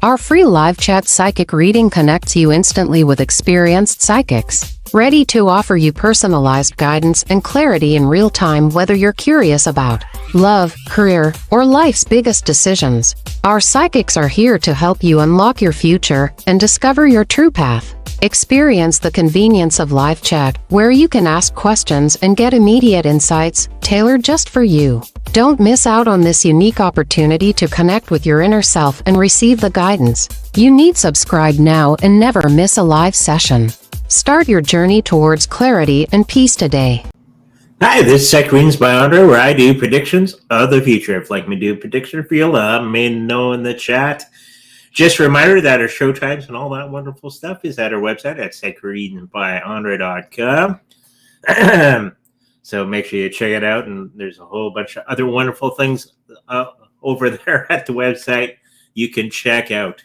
Our free live chat psychic reading connects you instantly with experienced psychics, ready to offer you personalized guidance and clarity in real time, whether you're curious about love, career, or life's biggest decisions. Our psychics are here to help you unlock your future and discover your true path. Experience the convenience of live chat, where you can ask questions and get immediate insights, tailored just for you. Don't miss out on this unique opportunity to connect with your inner self and receive the guidance you need. Subscribe now and never miss a live session. Start your journey towards clarity and peace today. Hi, this is Psychic Readings by Andre, where I do predictions of the future. If you'd like me to do a prediction for you, let me know in the chat. Just a reminder that our show times and all that wonderful stuff is at our website at psychicreadingsbyandre.com. So make sure you check it out, and there's a whole bunch of other wonderful things over there at the website you can check out.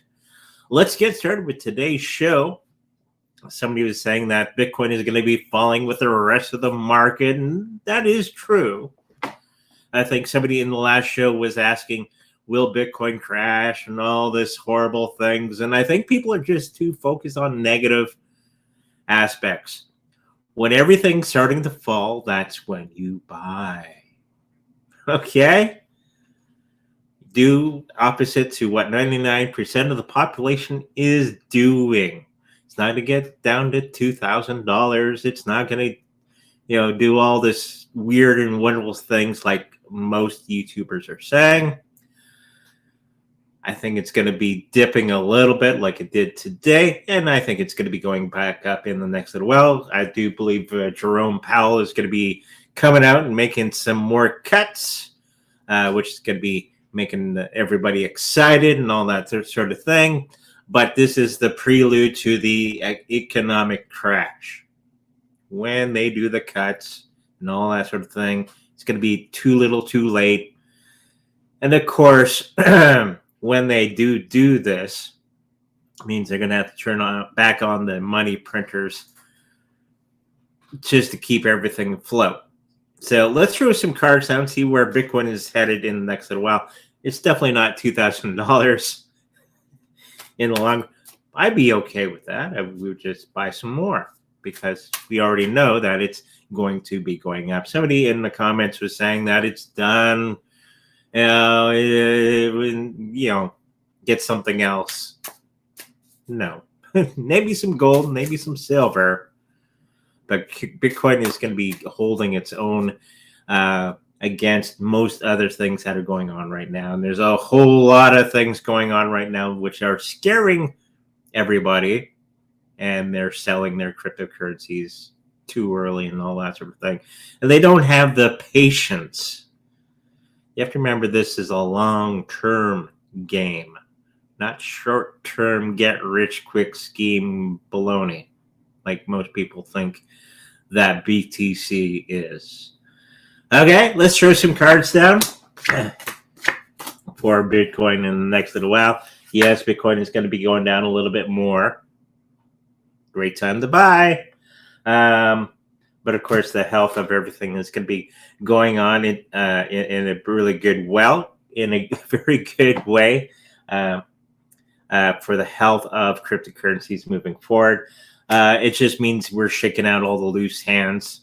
Let's get started with today's show. Somebody was saying that Bitcoin is going to be falling with the rest of the market, and that is true. I think somebody in the last show was asking, will Bitcoin crash and all this horrible things? And I think people are just too focused on negative aspects. When everything's starting to fall, that's when you buy. Okay? Do opposite to what 99% of the population is doing. It's not going to get down to $2,000. It's not going to, do all this weird and wonderful things like most YouTubers are saying. I think it's going to be dipping a little bit like it did today, and I think it's going to be going back up in the next little while. I do believe Jerome Powell is going to be coming out and making some more cuts, which is going to be making everybody excited and all that sort of thing. But this is the prelude to the economic crash. When they do the cuts and all that sort of thing, it's going to be too little too late. And of course, when they do this, it means they're going to have to turn back on the money printers just to keep everything afloat. So let's throw some cards down and see where Bitcoin is headed in the next little while. It's definitely not $2,000 in the long. I'd be okay with that. We would just buy some more because we already know that it's going to be going up. Somebody in the comments was saying that it's done. Get something else. No, maybe some gold, maybe some silver, but Bitcoin is going to be holding its own against most other things that are going on right now. And there's a whole lot of things going on right now which are scaring everybody, and they're selling their cryptocurrencies too early and all that sort of thing. And they don't have the patience. You have to remember this is a long-term game, not short-term get-rich-quick scheme baloney, like most people think that BTC is. Okay, let's throw some cards down for Bitcoin in the next little while. Yes, Bitcoin is going to be going down a little bit more. Great time to buy. But of course, the health of everything is going to be going on in a really good in a very good way for the health of cryptocurrencies moving forward. It just means we're shaking out all the loose hands.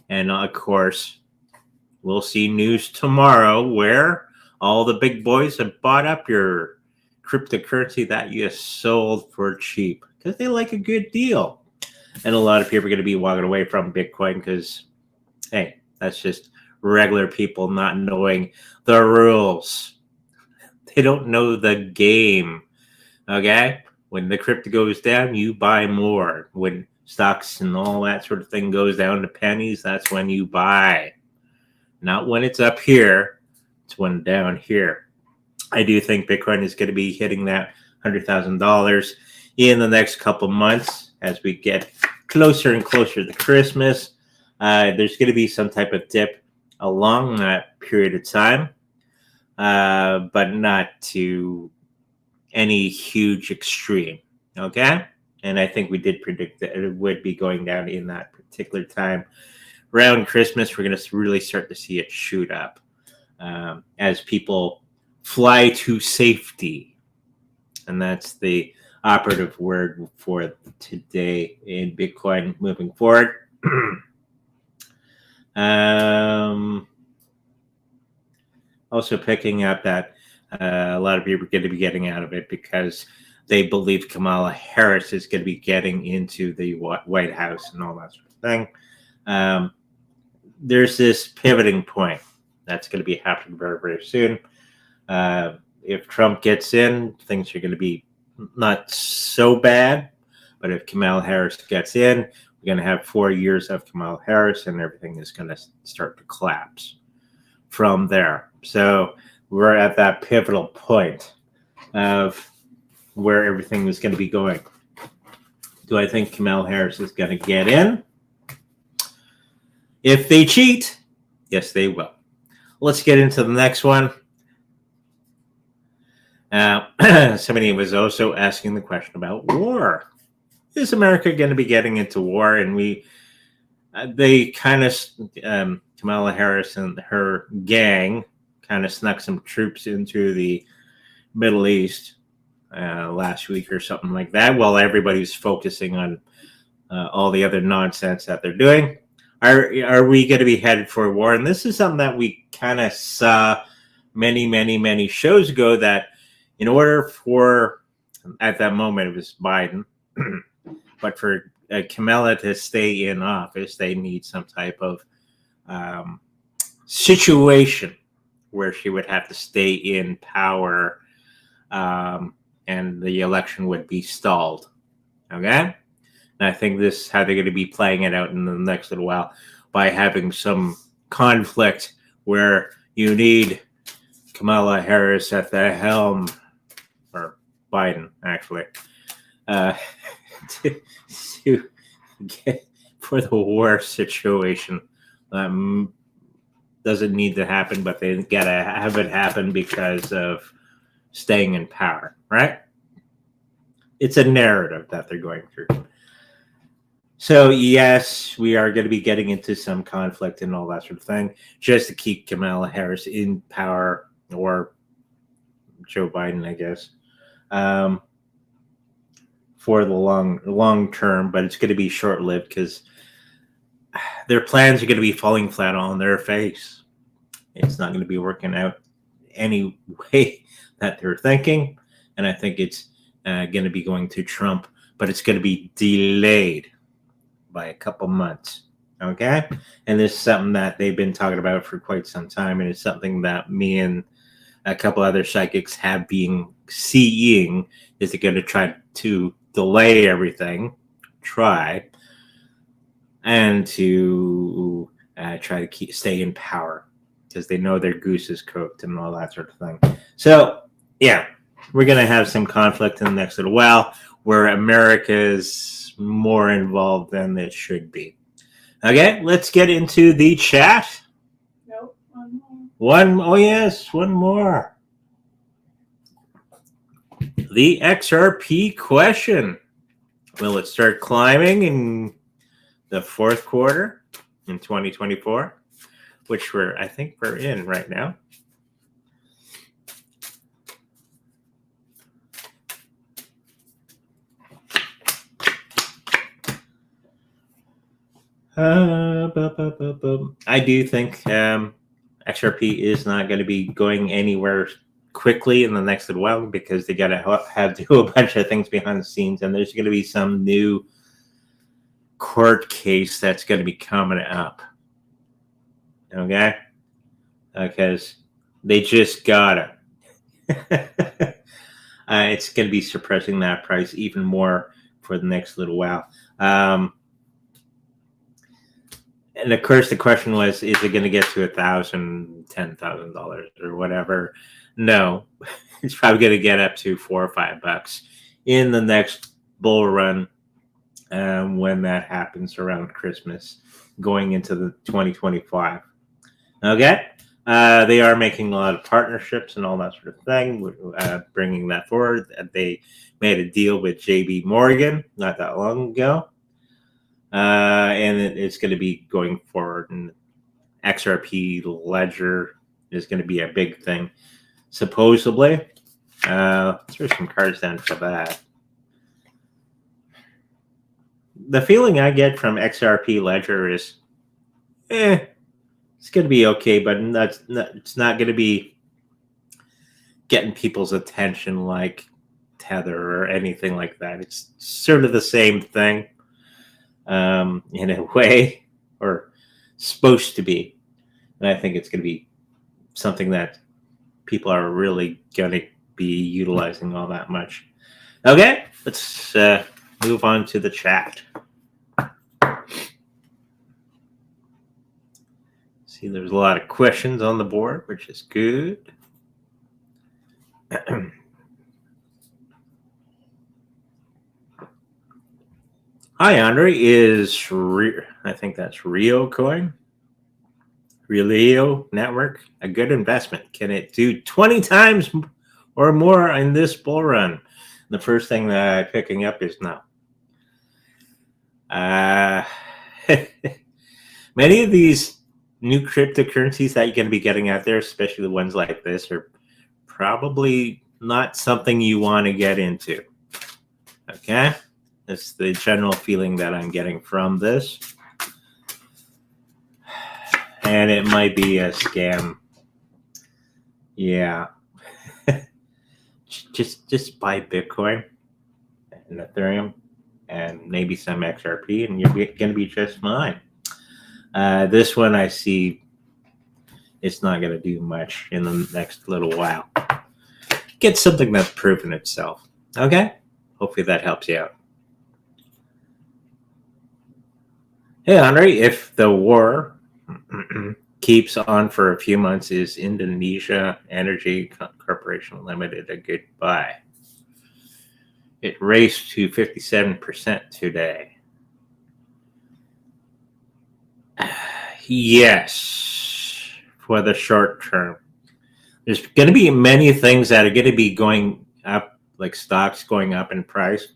And of course, we'll see news tomorrow where all the big boys have bought up your cryptocurrency that you sold for cheap because they like a good deal. And a lot of people are going to be walking away from Bitcoin because, hey, that's just regular people not knowing the rules. They don't know the game, okay? When the crypto goes down, you buy more. When stocks and all that sort of thing goes down to pennies, that's when you buy. Not when it's up here, it's when down here. I do think Bitcoin is going to be hitting that $100,000 in the next couple months. As we get closer and closer to Christmas, there's going to be some type of dip along that period of time, but not to any huge extreme, okay? And I think we did predict that it would be going down in that particular time. Around Christmas, we're going to really start to see it shoot up as people fly to safety. and that's the operative word for today in Bitcoin moving forward. Also picking up that a lot of people are going to be getting out of it because they believe Kamala Harris is going to be getting into the White House and all that sort of thing. There's this pivoting point that's going to be happening very, very soon. If Trump gets in, things are going to be not so bad. But if Kamala Harris gets in, we're going to have 4 years of Kamala Harris, and everything is going to start to collapse from there. So we're at that pivotal point of where everything is going to be going. Do I think Kamala Harris is going to get in? If they cheat, yes, they will. Let's get into the next one. Somebody was also asking the question about war. Is America going to be getting into war? And they kind of, Kamala Harris and her gang kind of snuck some troops into the Middle East last week or something like that, while everybody's focusing on all the other nonsense that they're doing. Are we going to be headed for war? And this is something that we kind of saw many shows ago, that in order for, at that moment it was Biden, but for Kamala to stay in office, they need some type of situation where she would have to stay in power, and the election would be stalled. Okay? And I think this is how they're going to be playing it out in the next little while, by having some conflict where you need Kamala Harris at the helm, or Biden, actually, to get for the war situation. Doesn't need to happen, but they gotta have it happen because of staying in power, right? It's a narrative that they're going through. So yes, we are going to be getting into some conflict and all that sort of thing, just to keep Kamala Harris in power, or Joe Biden, I guess, for the long term. But it's going to be short lived, because their plans are going to be falling flat on their face. It's not going to be working out any way that they're thinking. And I think it's going to be going to Trump, but it's going to be delayed by a couple months. Okay? And this is something that they've been talking about for quite some time. And it's something that me and a couple other psychics have been seeing, is they're going to try to delay everything, and to try to stay in power, because they know their goose is cooked and all that sort of thing. So, yeah, we're going to have some conflict in the next little while, where America is more involved than it should be. Okay, let's get into the chat. Nope, one more. Oh yes, one more. The XRP question. Will it start climbing in the fourth quarter in 2024? Which I think we're in right now. I do think XRP is not going to be going anywhere quickly in the next little while, because they got to have to do a bunch of things behind the scenes, and there's going to be some new court case that's going to be coming up. Okay? Because they just got it. It's going to be suppressing that price even more for the next little while. And of course, the question was, is it going to get to $1,000, $10,000 or whatever? No, it's probably going to get up to $4 or $5 in the next bull run, when that happens around Christmas, going into the 2025. Okay, they are making a lot of partnerships and all that sort of thing, bringing that forward. They made a deal with JB Morgan not that long ago. And it's going to be going forward, and XRP Ledger is going to be a big thing, supposedly. Throw some cards down for that. The feeling I get from XRP Ledger is, it's going to be okay, but it's not going to be getting people's attention like Tether or anything like that. It's sort of the same thing in a way, or supposed to be. And I think it's going to be something that people are really going to be utilizing all that much. Okay, let's move on to the chat. See, there's a lot of questions on the board, which is good. Hi, Andre. I think that's Relo coin. Relo Network, a good investment. Can it do 20 times or more in this bull run? The first thing that I'm picking up is no. Many of these new cryptocurrencies that you're going to be getting out there, especially the ones like this, are probably not something you want to get into. Okay? That's the general feeling that I'm getting from this. And it might be a scam. Yeah. just buy Bitcoin and Ethereum and maybe some XRP, and you're going to be just fine. This one I see it's not going to do much in the next little while. Get something that's proven itself. Okay? Hopefully that helps you out. Hey, Andre, if the war keeps on for a few months, is Indonesia Energy Corporation Limited a good buy? It raced to 57% today. Yes, for the short term. There's going to be many things that are going to be going up, like stocks going up in price,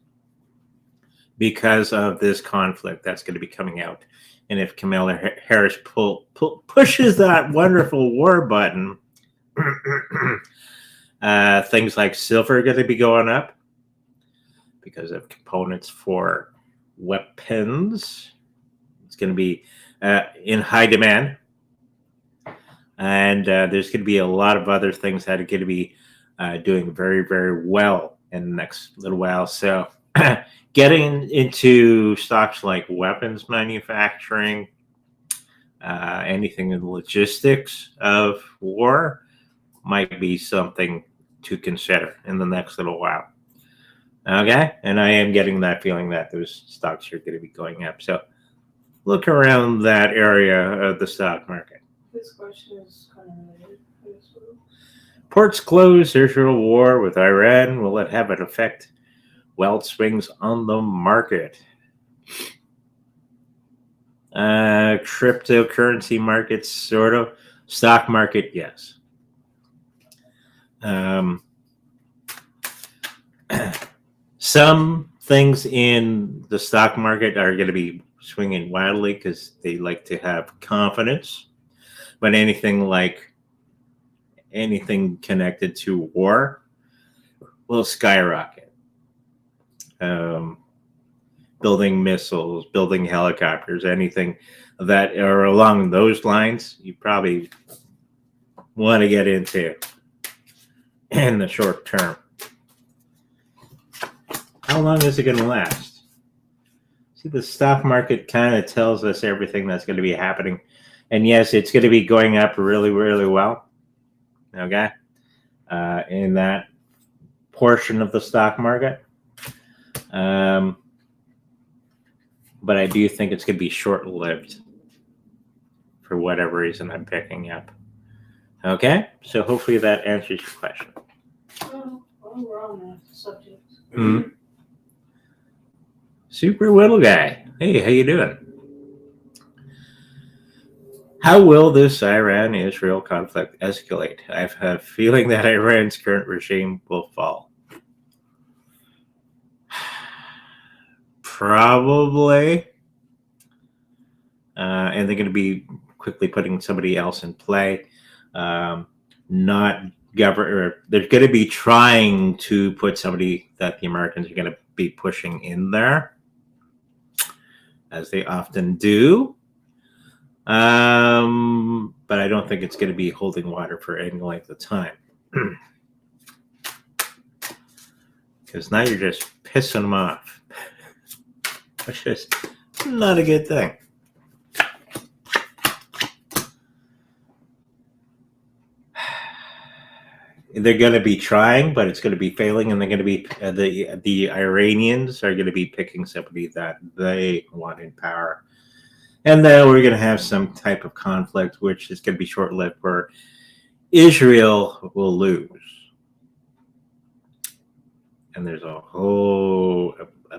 because of this conflict that's going to be coming out. And if Kamala Harris pushes that wonderful war button, things like silver are going to be going up because of components for weapons. It's going to be in high demand. And there's going to be a lot of other things that are going to be doing very, very well in the next little while. So getting into stocks like weapons manufacturing, anything in the logistics of war might be something to consider in the next little while. Okay? And I am getting that feeling that those stocks are going to be going up. So look around that area of the stock market. This question is kind of related. Ports closed. There's a war with Iran. Will it have an effect? Wild swings on the market. Cryptocurrency markets, sort of. Stock market, yes. Some things in the stock market are going to be swinging wildly because they like to have confidence. But anything connected to war will skyrocket. Building missiles, building helicopters, anything that are along those lines, you probably want to get into in the short term. How long is it going to last? See, the stock market kind of tells us everything that's going to be happening. And yes, it's going to be going up really, really well. Okay? In that portion of the stock market. But I do think it's going to be short-lived for whatever reason I'm picking up. Okay? So hopefully that answers your question. Well, we're on that subject. Mm-hmm. Super little guy. Hey, how you doing? How will this Iran-Israel conflict escalate? I have a feeling that Iran's current regime will fall. Probably. And they're going to be quickly putting somebody else in play. Not they're going to be trying to put somebody that the Americans are going to be pushing in there, as they often do. But I don't think it's going to be holding water for any length of time. Because now you're just pissing them off. Which is not a good thing. They're going to be trying, but it's going to be failing, and they're going to be the Iranians are going to be picking somebody that they want in power, and then we're going to have some type of conflict, which is going to be short-lived, where Israel will lose, and there's a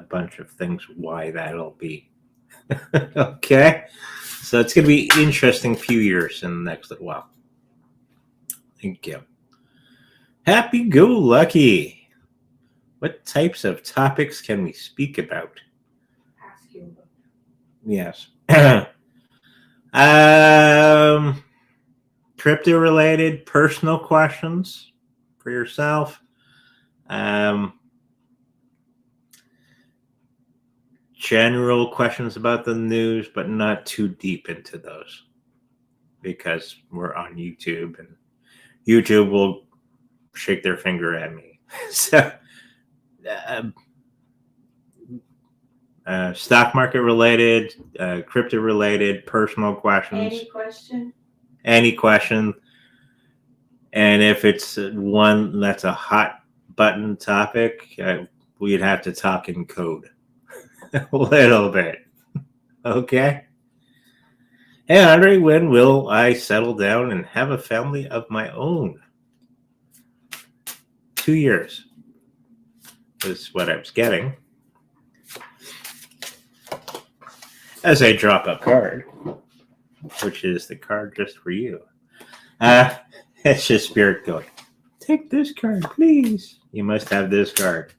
bunch of things why that'll be. Okay, so it's going to be an interesting few years in the next little while. Thank you. Happy-go-lucky. What types of topics can we speak about? Ask you. Yes. Crypto-related personal questions for yourself. General questions about the news, but not too deep into those, because we're on YouTube, and YouTube will shake their finger at me. So, stock market related, crypto related, personal questions. Any question. And if it's one that's a hot button topic, we'd have to talk in code a little bit. Okay. Hey, Andre, when will I settle down and have a family of my own? 2 years is what I was getting. As I drop a card, which is the card just for you. It's just Spirit going, take this card, please. You must have this card.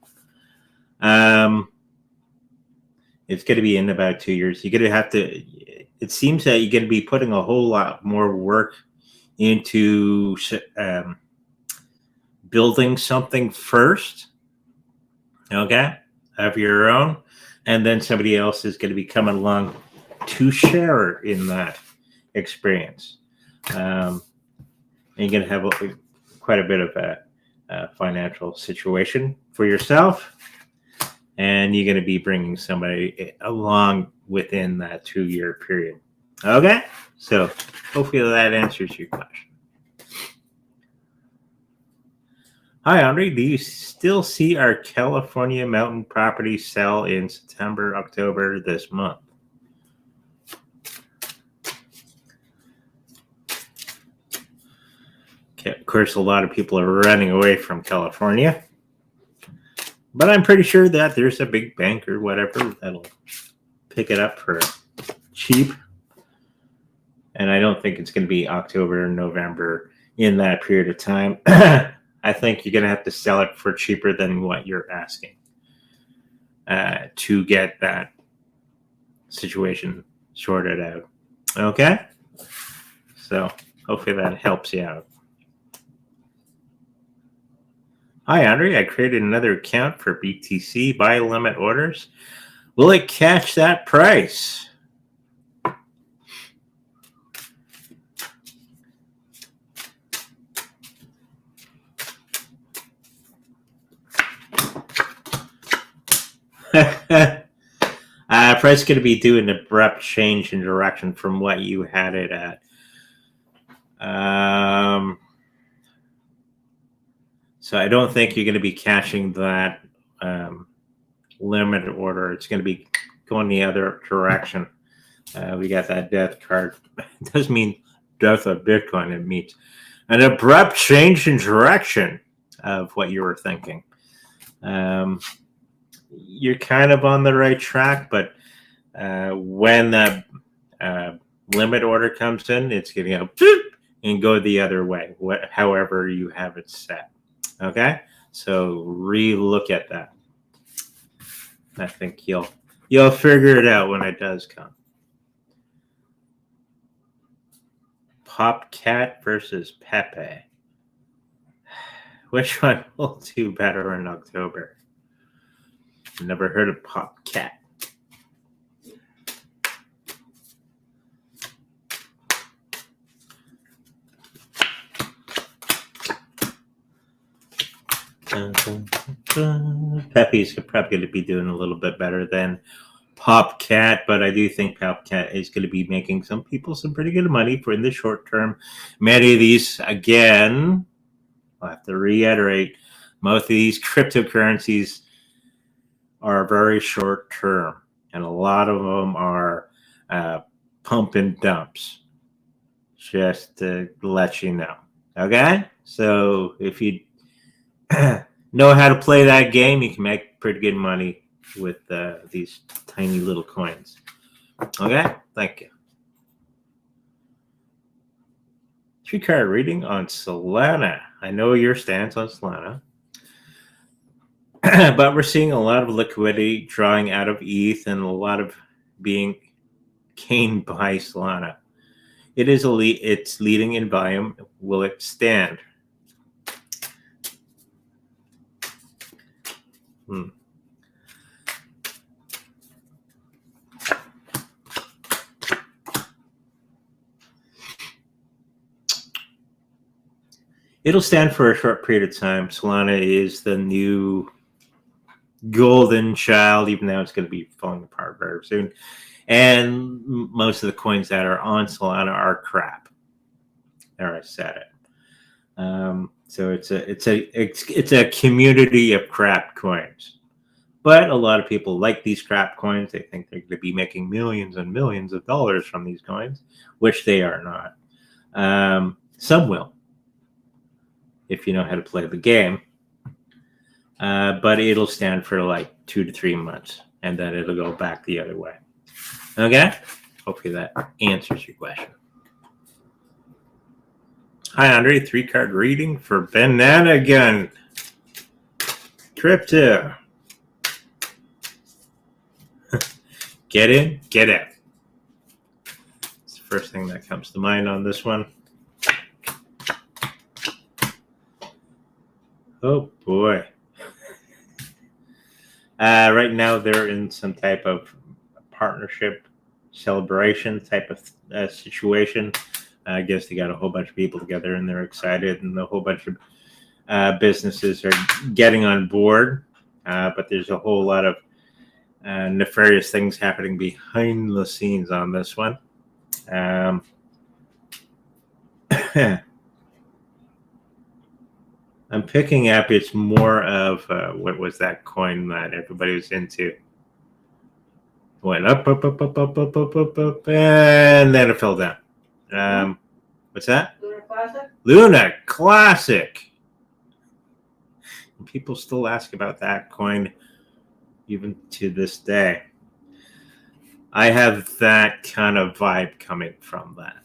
It's going to be in about 2 years. You're going to have to, it seems that you're going to be putting a whole lot more work into building something first, okay, of your own, and then somebody else is going to be coming along to share in that experience. And you're going to have quite a bit of a financial situation for yourself, and you're going to be bringing somebody along within that 2 year period. Okay, so hopefully that answers your question. Hi, Andre. Do you still see our California mountain property sell in September, October this month? Okay, of course, a lot of people are running away from California, but I'm pretty sure that there's a big bank or whatever that'll pick it up for cheap. And I don't think it's going to be October or November in that period of time. I think you're going to have to sell it for cheaper than what you're asking to get that situation sorted out. Okay? So hopefully that helps you out. Hi, Andre. I created another account for BTC buy limit orders. Will it catch that price? Price going to be doing an abrupt change in direction from what you had it at. So I don't think you're going to be catching that limited order. It's going to be going the other direction. We got that death card. It doesn't mean death of Bitcoin. It means an abrupt change in direction of what you were thinking. You're kind of on the right track, but when that limit order comes in, it's going to go and go the other way, however you have it set. Okay, so re-look at that. I think you'll figure it out when it does come. Popcat versus Pepe. Which one will do better in October? Never heard of PopCat. Pepe's probably going to be doing a little bit better than PopCat, but I do think PopCat is going to be making some people some pretty good money for in the short term. Many of these, again, I'll have to reiterate, most of these cryptocurrencies are very short term, and a lot of them are pump and dumps, just to let you know. Okay? So if you know how to play that game, you can make pretty good money with these tiny little coins. Okay? Thank you. 3-card reading on Solana. I know your stance on Solana. But we're seeing a lot of liquidity drawing out of ETH and a lot of being gained by Solana. It is it's leading in volume. Will it stand? It'll stand for a short period of time. Solana is the new golden child, even though it's going to be falling apart very soon. And most of the coins that are on Solana are crap. There, I said it. So it's a community of crap coins. But a lot of people like these crap coins. They think they're going to be making millions and millions of dollars from these coins, which they are not. Some will, if you know how to play the game. But it'll stand for like 2 to 3 months, and then it'll go back the other way. Okay? Hopefully that answers your question. Hi, Andre. 3-card reading for Banana Gun. Crypto. Get in, get out. It's the first thing that comes to mind on this one. Oh, boy. Right now, they're in some type of partnership celebration type of situation. I guess they got a whole bunch of people together and they're excited, and a whole bunch of businesses are getting on board. But there's a whole lot of nefarious things happening behind the scenes on this one. I'm picking up it's more of what was that coin that everybody was into? Went up, up, up, up, up, up, up, up, up, and then it fell down. What's that? Luna Classic? Luna Classic. People still ask about that coin even to this day. I have that kind of vibe coming from that.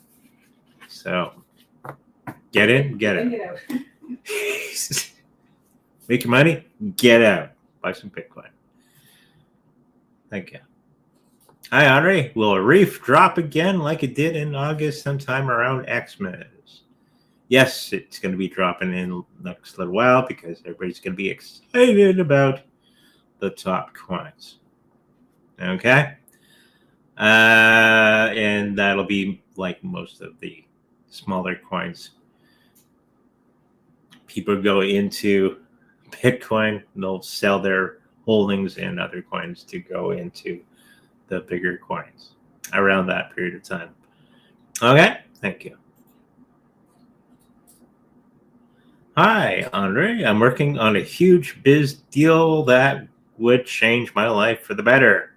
So, get in, get it. Get out. Make your money, get out. Buy some Bitcoin. Thank you. Hi, Andre. Will Reef drop again like it did in August sometime around Xmas? Yes, it's going to be dropping in the next little while because everybody's going to be excited about the top coins. Okay? And that'll be like most of the smaller coins. People go into Bitcoin, they'll sell their holdings in other coins to go into the bigger coins around that period of time. Okay, thank you. Hi, Andre. I'm working on a huge biz deal that would change my life for the better,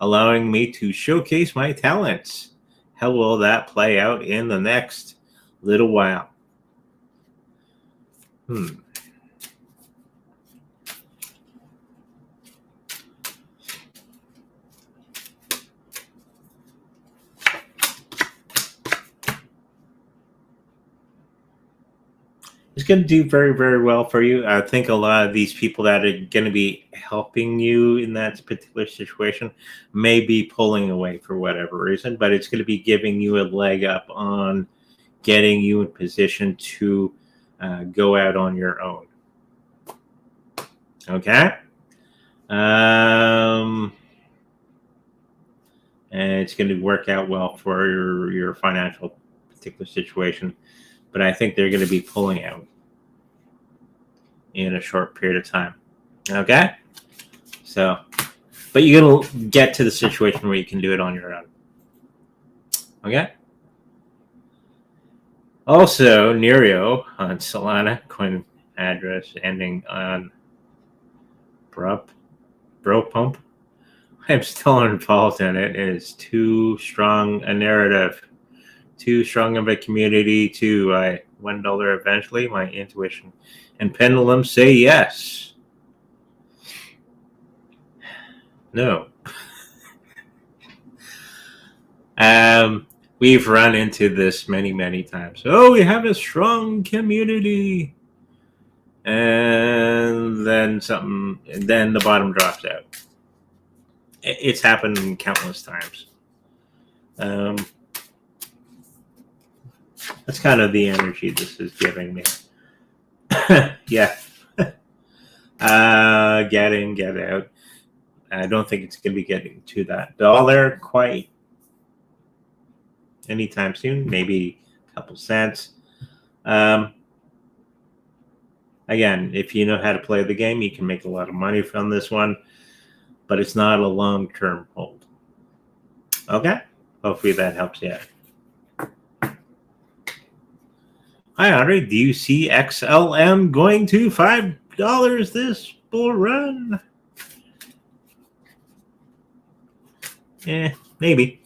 allowing me to showcase my talents. How will that play out in the next little while? It's going to do very, very well for you. I think a lot of these people that are going to be helping you in that particular situation may be pulling away for whatever reason, but it's going to be giving you a leg up on getting you in position to go out on your own. Okay? And it's going to work out well for your financial particular situation. But I think they're going to be pulling out in a short period of time. Okay? So, but you're going to get to the situation where you can do it on your own. Okay? Also, Nereo on Solana, coin address ending on Bro Pump. I'm still involved in it. It's too strong a narrative, too strong of a community to $1 eventually. My intuition and pendulum say yes. No. We've run into this many times. Oh, we have a strong community. And then then the bottom drops out. It's happened countless times. That's kind of the energy this is giving me. Yeah. Get in, get out. I don't think it's going to be getting to that dollar quite anytime soon. Maybe a couple cents. Again, if you know how to play the game, you can make a lot of money from this one, but it's not a long-term hold. Okay? Hopefully that helps you out. Hi, Andre. Do you see XLM going to $5 this bull run? Maybe.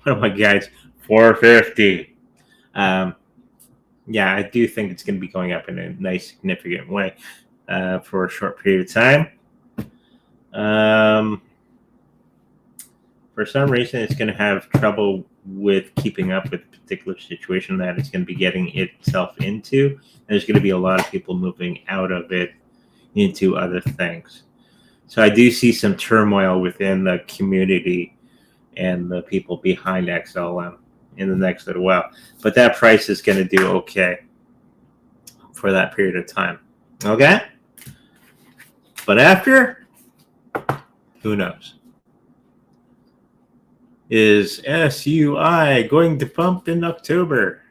One of my guys, 450. Yeah, I do think it's going to be going up in a nice, significant way for a short period of time. For some reason, it's going to have trouble with keeping up with the particular situation that it's going to be getting itself into. And there's going to be a lot of people moving out of it into other things. So I do see some turmoil within the community and the people behind XLM in the next little while. But that price is going to do okay for that period of time. Okay? But after, who knows? Is SUI going to pump in October?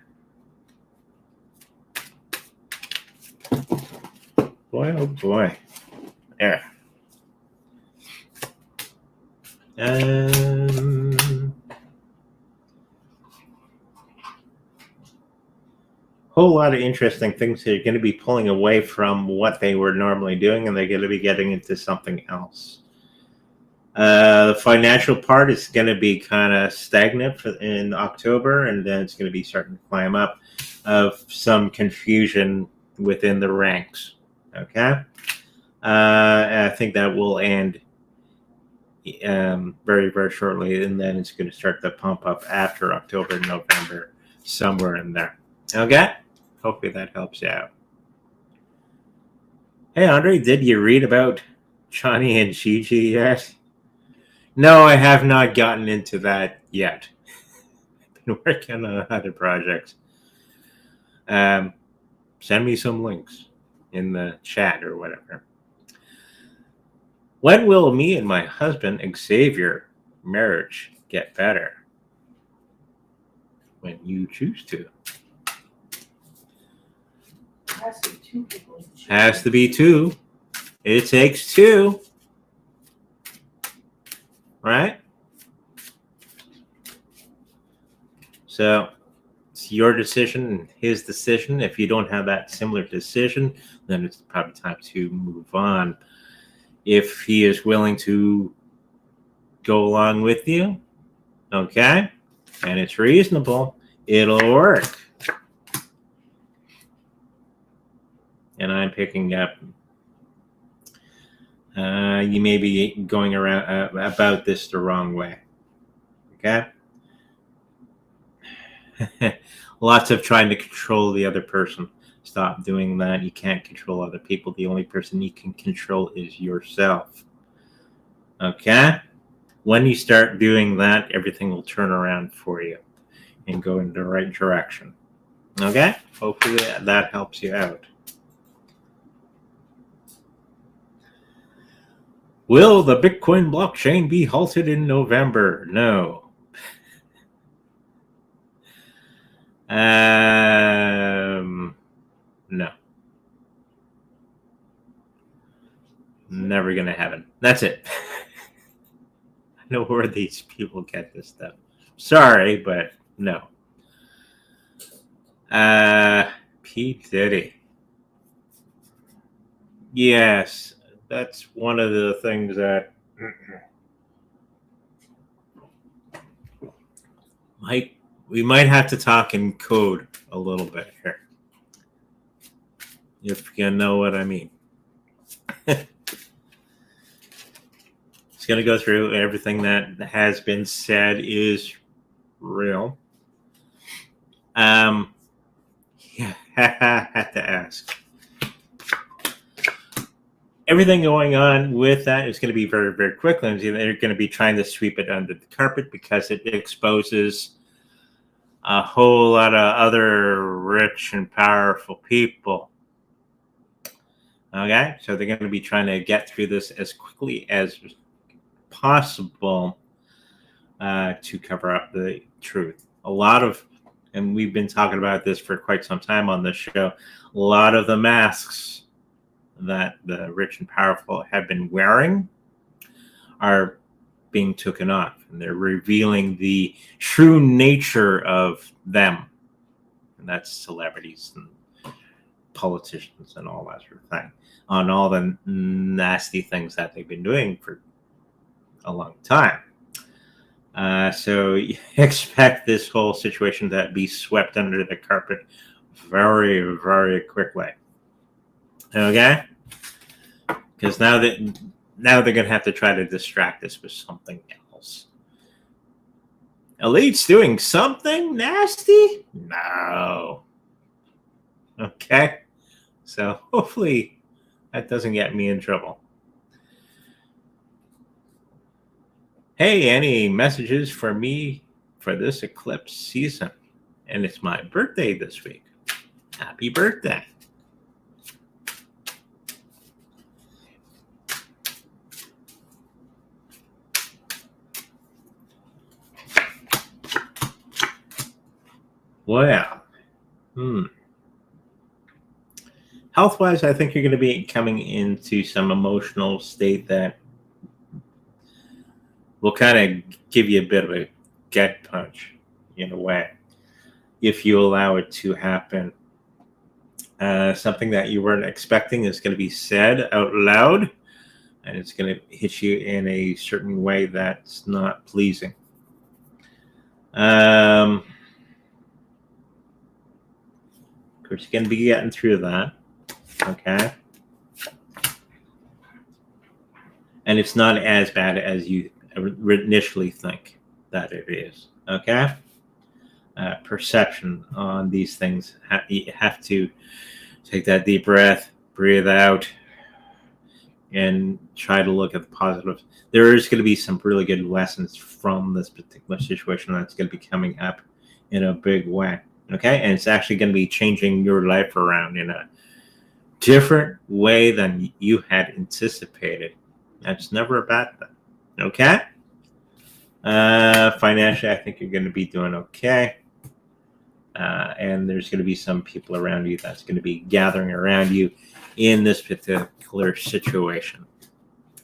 Boy, oh boy. There. Whole lot of interesting things that are going to be pulling away from what they were normally doing, and they're going to be getting into something else. The financial part is going to be kind of stagnant in October, and then it's going to be starting to climb up of some confusion within the ranks. Okay? I think that will end very shortly, and then it's going to start to pump up after October, November, somewhere in there. Okay? Hopefully that helps you out. Hey, Andre, did you read about Johnny and Gigi yet? No, I have not gotten into that yet. I've been working on other projects. Send me some links in the chat or whatever. When will me and my husband Xavier marriage get better? When you choose to. Has to be two people. Has to be two. It takes two. Right? So it's your decision and his decision. If you don't have that similar decision, then it's probably time to move on. If he is willing to go along with you, okay, and it's reasonable, it'll work. And I'm picking up. You may be going around about this the wrong way. Okay? Lots of trying to control the other person. Stop doing that. You can't control other people. The only person you can control is yourself. Okay? When you start doing that, everything will turn around for you and go in the right direction. Okay? Hopefully that helps you out. Will the Bitcoin blockchain be halted in November? No. No. Never gonna happen. That's it. I know where these people get this stuff. Sorry, but no. P. Diddy. Yes, that's one of the things that we might have to talk in code a little bit here, if you know what I mean. It's going to go through everything that has been said is real. Yeah, I had to ask. Everything going on with that is going to be very, very quick. And they're going to be trying to sweep it under the carpet because it exposes a whole lot of other rich and powerful people. Okay, so they're going to be trying to get through this as quickly as possible to cover up the truth. And we've been talking about this for quite some time on this show, a lot of the masks that the rich and powerful have been wearing are being taken off, and they're revealing the true nature of them, and that's celebrities and politicians and all that sort of thing, on all the nasty things that they've been doing for a long time. So you expect this whole situation to be swept under the carpet very, very quickly. Okay? Because now they're going to have to try to distract us with something else. Elite's doing something nasty? No. Okay? So hopefully that doesn't get me in trouble. Hey, any messages for me for this eclipse season? And it's my birthday this week. Happy birthday. Well, health-wise, I think you're going to be coming into some emotional state that will kind of give you a bit of a gut punch in a way, if you allow it to happen. Something that you weren't expecting is going to be said out loud, and it's going to hit you in a certain way that's not pleasing. Of course, you're going to be getting through that, okay? And it's not as bad as you initially think that it is, okay? Perception on these things. You have to take that deep breath, breathe out, and try to look at the positives. There is going to be some really good lessons from this particular situation that's going to be coming up in a big way, okay? And it's actually going to be changing your life around in a different way than you had anticipated. That's never a bad thing, okay? Financially, I think you're going to be doing okay. And there's going to be some people around you that's going to be gathering around you in this particular situation.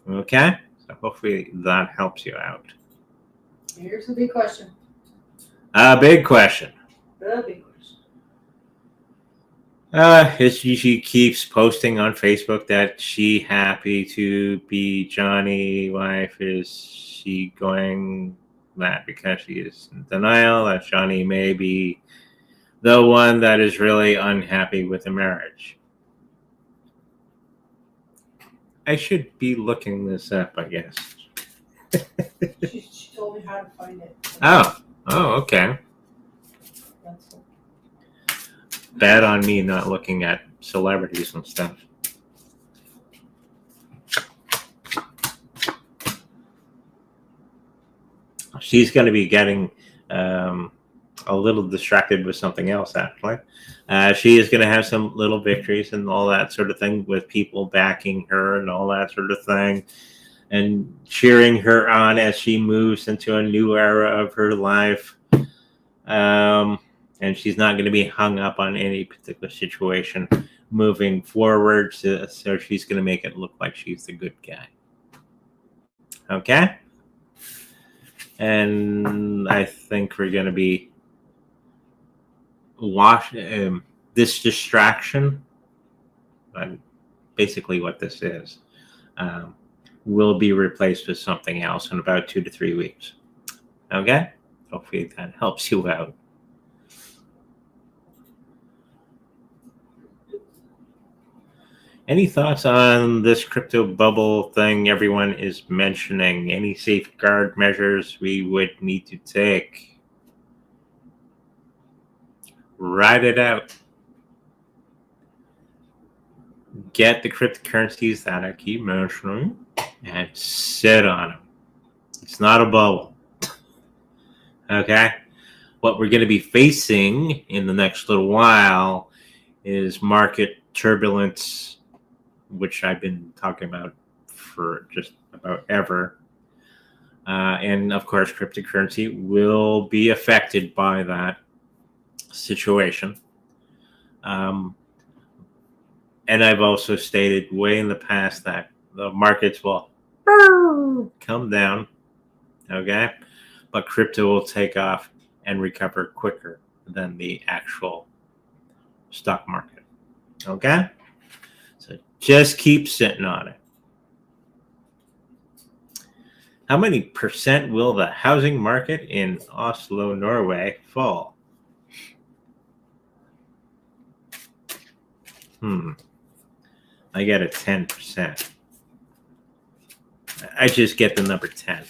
Okay? So hopefully that helps you out. Here's the big question. Big question. The big question. She keeps posting on Facebook that she happy to be Johnny's wife. Is she going that because she is in denial that Johnny may be the one that is really unhappy with the marriage? I should be looking this up, I guess. She told me how to find it. Oh, okay. That's all. Bad on me not looking at celebrities and stuff. she's going to be getting a little distracted with something else, actually. She is going to have some little victories and all that sort of thing with people backing her and all that sort of thing and cheering her on as she moves into a new era of her life. And she's not going to be hung up on any particular situation moving forward. So she's going to make it look like she's the good guy. Okay? And I think we're going to be this distraction, basically what this is, will be replaced with something else in about 2 to 3 weeks. Okay? Hopefully that helps you out. Any thoughts on this crypto bubble thing everyone is mentioning? Any safeguard measures we would need to take? Ride it out. Get the cryptocurrencies that I keep mentioning and sit on them. It's not a bubble. Okay? What we're going to be facing in the next little while is market turbulence, which I've been talking about for just about ever. And of course, cryptocurrency will be affected by that situation. And I've also stated way in the past that the markets will come down, okay? But crypto will take off and recover quicker than the actual stock market, okay? So just keep sitting on it. How many percent will the housing market in Oslo, Norway fall? I get a 10%. I just get the number 10.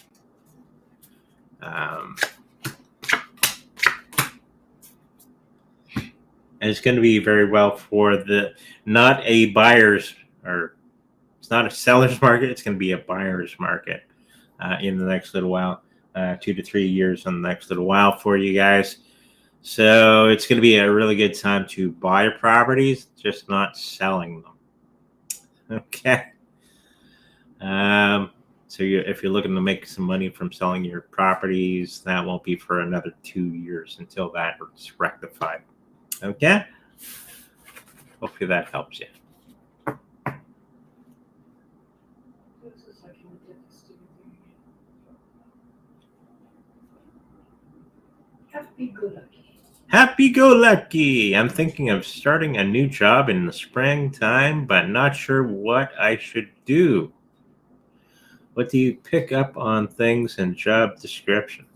And it's going to be very well for not a buyer's, or it's not a seller's market. It's going to be a buyer's market in the next little while, 2 to 3 years in the next little while for you guys. So it's going to be a really good time to buy properties, just not selling them. Okay. So if you're looking to make some money from selling your properties, that won't be for another 2 years until that is rectified. Okay. Hopefully that helps you. Happy-go-lucky. Happy-go-lucky. I'm thinking of starting a new job in the springtime, but not sure what I should do. What do you pick up on things in job description?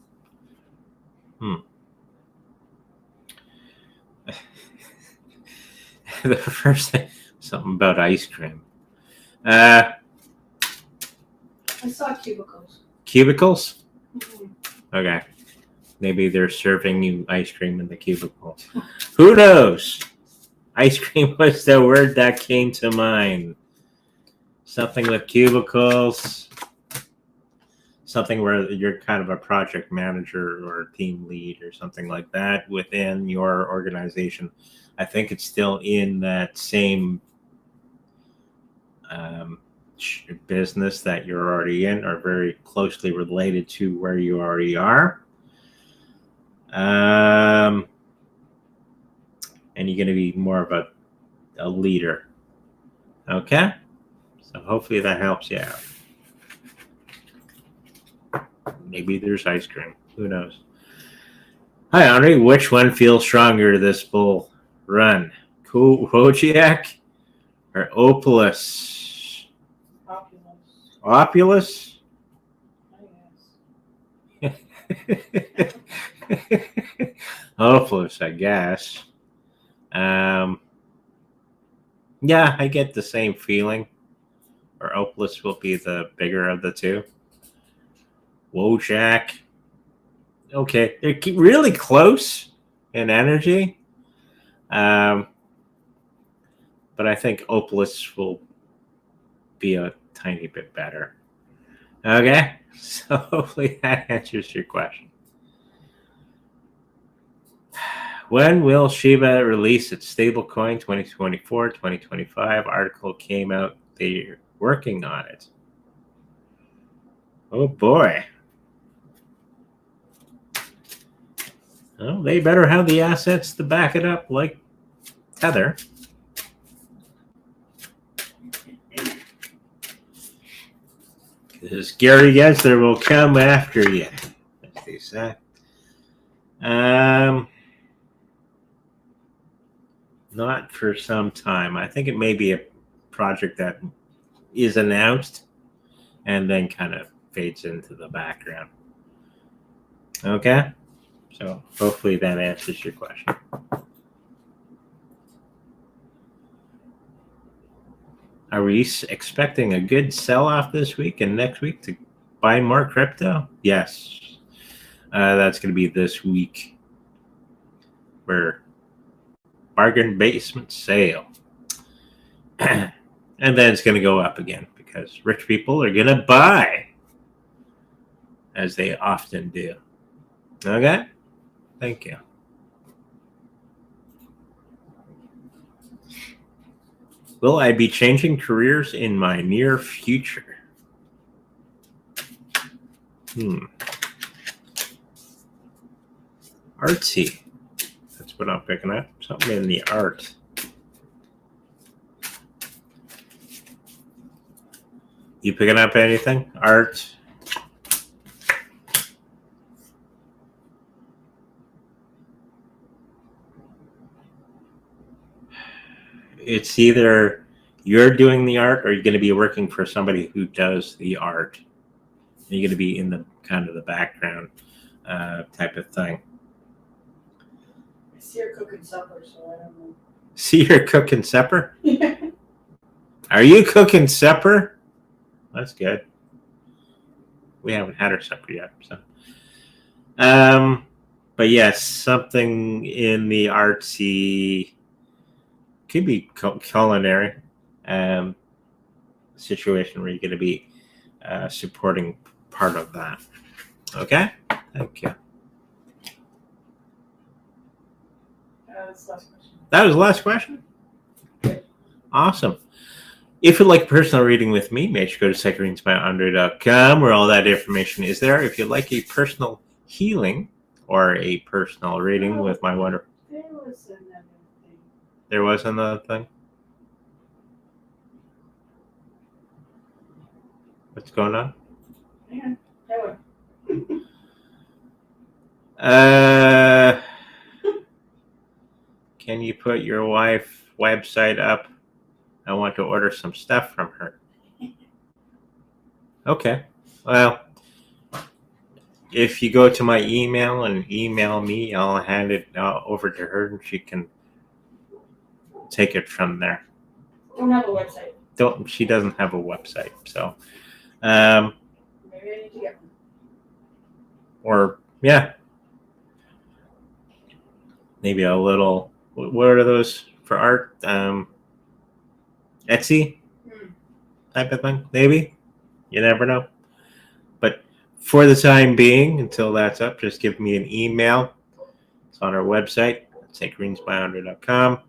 The first thing, something about ice cream. I saw cubicles. Cubicles? Mm-hmm. Okay. Maybe they're serving you ice cream in the cubicle. Who knows? Ice cream was the word that came to mind. Something with cubicles. Something where you're kind of a project manager or a team lead or something like that within your organization. I think it's still in that same business that you're already in, or very closely related to where you already are. And you're going to be more of a leader. Okay? So hopefully that helps you out. Maybe there's ice cream. Who knows? Hi, Henri. Which one feels stronger this bull run? Kojak or Opulus? Opulus? Opulus, I guess. Yeah, I get the same feeling. Or Opulus will be the bigger of the two. Wojak. Okay, they're really close in energy. But I think Opulus will be a tiny bit better. Okay, so hopefully that answers your question. When will Shiba release its stablecoin? 2024, 2025. Article came out. They're working on it. Oh boy. Well, they better have the assets to back it up like Tether. Because Gary Gensler will come after you, as they say. Not for some time. I think it may be a project that is announced and then kind of fades into the background. Okay? So hopefully that answers your question. Are we expecting a good sell-off this week and next week to buy more crypto? Yes. That's going to be this week. We're bargain basement sale. And then it's going to go up again because rich people are going to buy, as they often do. Okay? Thank you. Will I be changing careers in my near future? Artsy. That's what I'm picking up. Something in the art. You picking up anything? Art? It's either you're doing the art or you're going to be working for somebody who does the art. You're going to be in the kind of the background type of thing. I see her cooking supper, so I don't know. See her cooking supper? Are you cooking supper? That's good. We haven't had our supper yet, so. But yes, something in the artsy, could be culinary situation where you're going to be supporting part of that. Okay? Thank you. That's the last question. That was the last question? Awesome. If you'd like a personal reading with me, make sure to go to secondreadsbyandre.com where all that information is there. If you'd like a personal healing or a personal reading with my wonderful... There was another thing. There was another thing? What's going on? Hang on. There were. Can you put your wife's website up? I want to order some stuff from her. Okay. Well, if you go to my email and email me, I'll hand it over to her and she can take it from there. Don't have a website. She doesn't have a website, so. Maybe I need to get one. Or, yeah. Maybe a little, what are those for art? Etsy type of thing, maybe. You never know. But for the time being, until that's up, just give me an email. It's on our website, SaintGreensByAndre.com,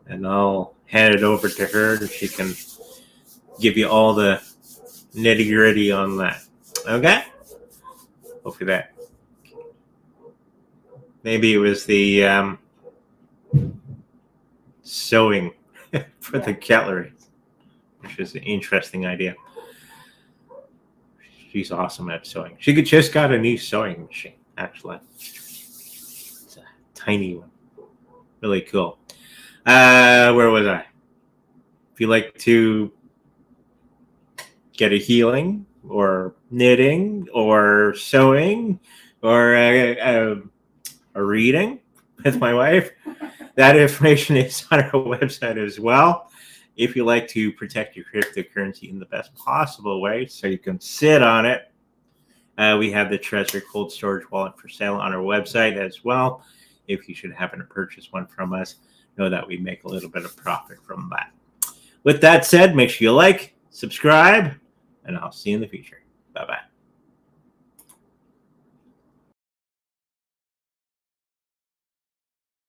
and I'll hand it over to her and she can give you all the nitty-gritty on that. Okay? Hopefully that. Maybe it was the sewing for the cutlery, which is an interesting idea. She's awesome at sewing. She just got a new sewing machine, actually. It's a tiny one. Really cool. Where was I? If you like to get a healing or knitting or sewing or a reading with my wife, that information is on our website as well. If you like to protect your cryptocurrency in the best possible way so you can sit on it, we have the Treasure Cold Storage Wallet for sale on our website as well. If you should happen to purchase one from us, know that we make a little bit of profit from that. With that said, make sure you like, subscribe, and I'll see you in the future. Bye-bye.